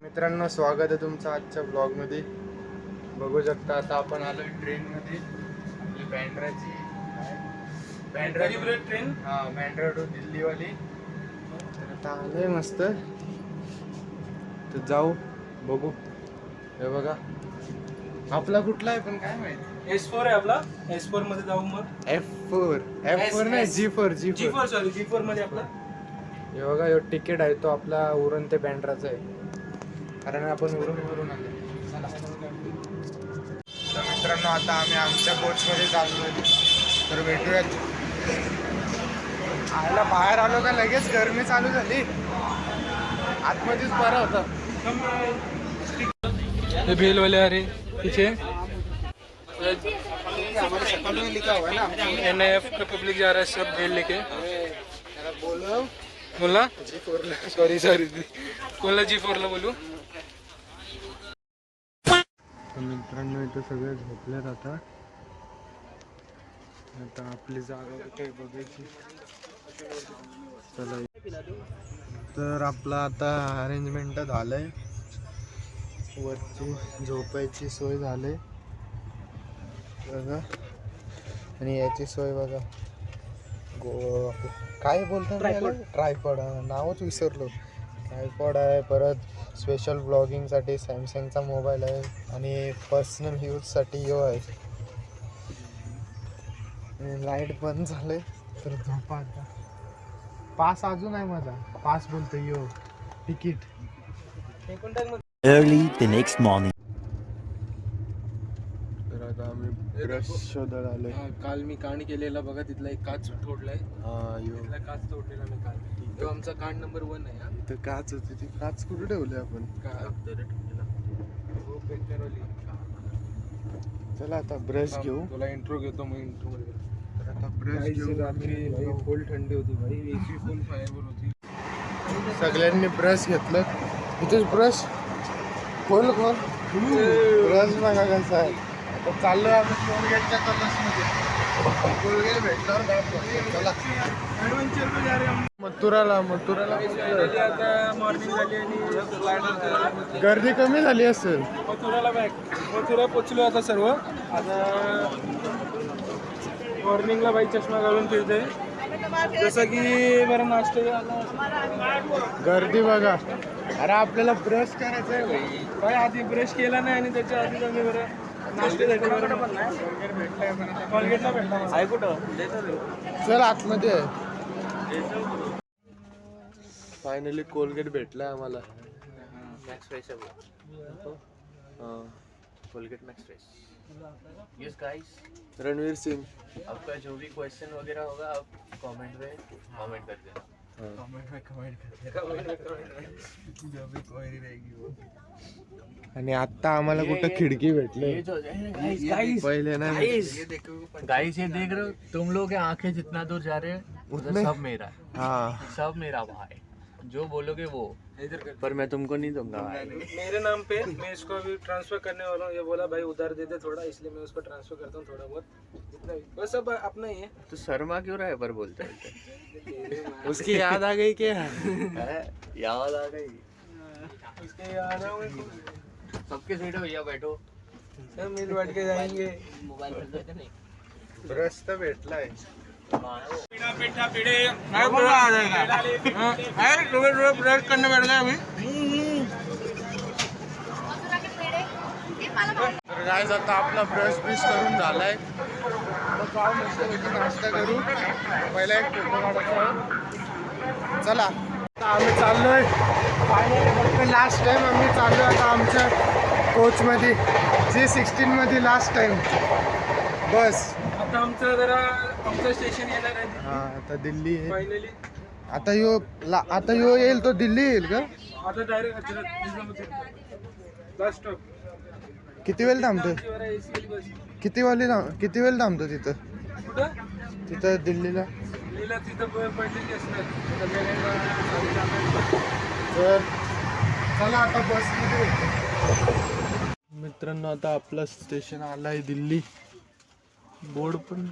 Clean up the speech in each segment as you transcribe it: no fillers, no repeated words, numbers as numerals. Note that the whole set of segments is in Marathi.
मित्रांनो, स्वागत आहे तुमचं आजच्या ब्लॉग मध्ये. बघू शकता आता आपण आलोय ट्रेन मध्ये. आपली बँड्राची ट्रेन, हा बँड्रा टू दिल्लीवाली. तर आता आलोय मस्त. तर जाऊ बघू. हे बघा आपला कुठला आहे पण काय माहिती. S4 आहे आपला. S4 मध्ये जाऊ मग. F4 नाही, G4 सॉरी G4 मध्ये आपला. हे बघा, हे तिकीट आहे तो आपला उरण ते बँड्राचा आहे, कारण आपण वरून आलो. तर मित्रांनो, आता आम्ही आमच्या कोचमध्ये चाललोय. तर भेटूयात. आयला बाहेर आलो का लगेच गरमी चालू झाली. आतमध्येच बरं होतं. ये भेल वाले आ रहे पीछे. NIF रिपब्लिक जा रहा है सब भेल लेके. बोला सॉरी कोणला G4 ला बोलू. मित्रांनो, इथं सगळे झोपलेत. आता आपली जागा कुठे बघायची. चला. तर आपला आता अरेंजमेंट झालंय. वरची झोपायची सोय झाली बघा, आणि याची सोय बघा. काय बोलतात ट्रायपॉड, नावच विसरलो. ट्रायपॉड आहे. परत स्पेशल ब्लॉगिंगसाठी सॅमसंगचा मोबाईल आहे, आणि पर्सनल यूजसाठी यो आहे. लाईट बंद झाले. तर झोपा आता. पास अजून आहे माझा. पास बोलतो यो ticket. Early the next morning. तर आता आम्ही ब्रश शोधत आलोय. काल मी कांड केलेला बघा, तिथला एक काच तोडलाय. तिथला काच तोडलेला मी काल. तो आमचा कांड नंबर 1 आहे. इथं काच होती. ती काच कुठे ठेवली आपण. चला आता ब्रश घेऊ. तुला इंट्रो घेतो मग. इंट्रो मध्ये तर आता ब्रश घेऊ. रात्री फुल थंडी होती भाई. AC फुल फायरवर होती. सगळ्यांनी ब्रश घेतलं. इथेच ब्रश खोल ब्रश बघा कसा आहे. आता चाललोय आम्ही कोलगेटच्या कलर्समध्ये. कोलगेट भेटल्यावर चला मथुराला. आता मॉर्निंग झाली आणि गर्दी कमी झाली असेल. मथुरा पोचलो आता सर्व. आता मॉर्निंगला बाई चष्मा घालून फिरते जसं की बरं नाश्ता. गर्दी बघा. अरे आपल्याला ब्रश करायचं आहे बाई. आधी ब्रश केला नाही आणि त्याच्या आधी आम्ही बरं नाश्त्यासाठी कॉलगेटला भेटला आहे कुठं. चल आतमध्ये आहे. फायनली कोलगेट भेटलाय आम्हाला. मैक्स फ्रेश है वो. Colgate max fresh. Yes guys, Ranveer Singh. आपका जो भी क्वेश्चन वगैरह होगा आप कमेंट में कमेंट कर देना. जो भी क्वेरी रहेगी वो. आणि आता आम्हाला कुठं खिडकी भेटले. पहिले नाही. गाइस ये देख रहे हो तुम लोग के आंखें जितना दूर जा रहे हैं उतना सब मेरा है. हाँ, सब मेरा भाई. जो बोलोगे वो, पर मैं तुमको नहीं दूंगा भाई. मेरे नाम पे मैं इसको अभी ट्रांसफर करने वाला हूँ. ये बोला भाई उधार दे दे थोड़ा, इसलिए मैं उसको ट्रांसफर करता हूँ थोड़ा बहुत. इतना ही बस. अब अपना ही है. तो शर्मा क्यों रहा है पर बोलते उसकी याद आ गई क्या. याद आ गई. उसके याद आओ. सबके सीट भैया बैठो. सब मिल बैठ के जाएंगे. मोबाइल कर देते नहीं. ब्रश तर भेटलाय. ब्रश करने बैठ गए अभी. तर गाइस, आता आपला ब्रश करून झालाय. आता मस्तपैकी नाश्ता करू. पहिला एक फोटो काढायचा आहे. चला आता आम्ही चाललोय. लास्ट टाइम आम्ही चाललोय आता आमच्या कोचमध्ये. G16 मध्ये लास्ट टाइम बस. आता आमचं स्टेशन येणार आहे. हा, आता दिल्ली आहे फायनली. आता यो येईल तो दिल्ली येईल का. आता डायरेक्ट लास्ट स्टॉप. किती वेळ थांबतो. किती वेळ थांबतो तिथं. कुठं तिथं दिल्लीला. तिथं पडलेली असणार. तर चला आता बसमध्ये. मित्रांनो, आता आपलं स्टेशन आलं आहे दिल्ली. बोर्ड पण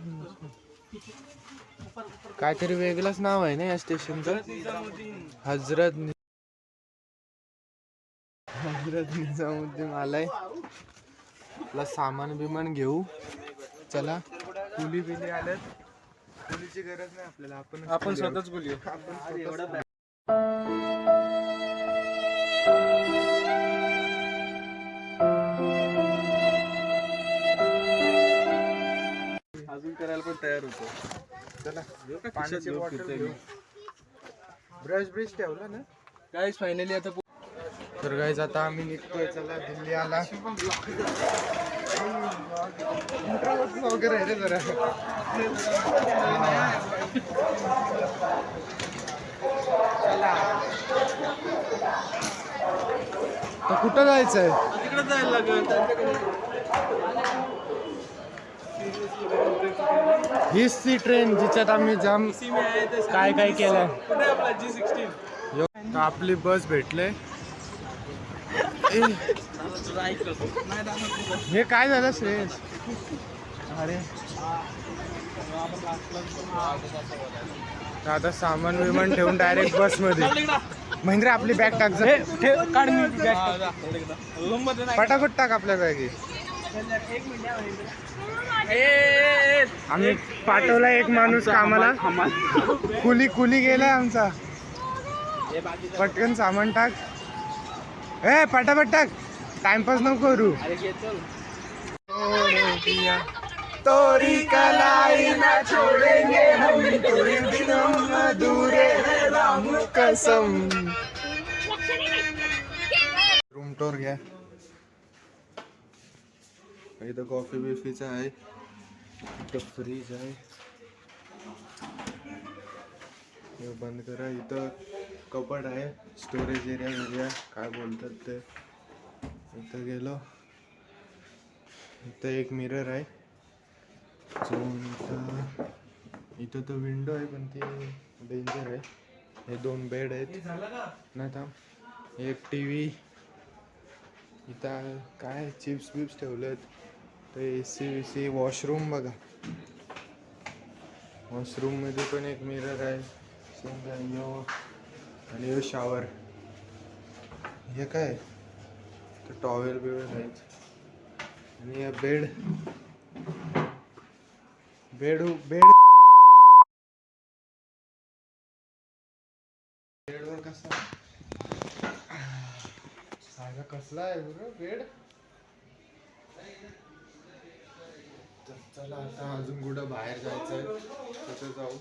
काहीतरी वेगळंच नाव आहे ना या स्टेशनचं. हजरत निजामुद्दीन आलाय. आपला सामान बिमान घेऊ. चला. कुली बिली आल्यात. कुलीची गरज नाही आपल्याला. आपण स्वतःच बोलूया. अजून करायला पण तयार होतो. चला पाण्याची बॉटल घेऊ. ब्रश ब्रिश ठेवला ना गाईस फायनली आता तर गाईज आता आम्ही निघतोय. चला दिल्ली आला. वगैरे आहे रे जरा. चला तर कुठं जायचंय? तिकडे जायला लागेल. हीच ती ट्रेन जिच्यात आम्ही जाम काय काय केलंय. आपला G16 तर आपली बस भेटले. हे काय झालं श्रेयस? अरे आता सामान विमान ठेवून डायरेक्ट बस मध्ये. महेंद्र आपली बॅग टाक जा. पटापट टाक आपल्या बॅगी. आम्ही पाठवला एक माणूस कामाला. कुली गेलाय आमचा. पटकन सामान टाक. पटापट टाक. टाइमपास नको करू. तोरी कलाई ना छोड़ेंगे हम तोरी दिनम अधूरे हैं राम कसम. रूम टूर घ्या. इथं कॉफी बिफीचं आहे. इथं फ्रीज आहे. हे बंद करा. इथं कपाट आहे. स्टोरेज एरिया काय बोलतात ते. इथं गेलो. इथं एक मिरर आहे. इथं तर विंडो आहे पण ती डेंजर आहे. हे 2 बेड आहेत. नाही थांब. एक TV. इथं काय चिप्स बिप्स ठेवलेत. तर AC वॉशरूम बघा. वॉशरूम मध्ये पण एक मिरर आहे. आणि हे शॉवर. हे काय तर टॉवेल बिवेल आहेत. आणि हे बेड बेडवर कसा सागा कसला आहे बरं बेड. चला आता अजून कुठं बाहेर जायचंय. तिथं जाऊ.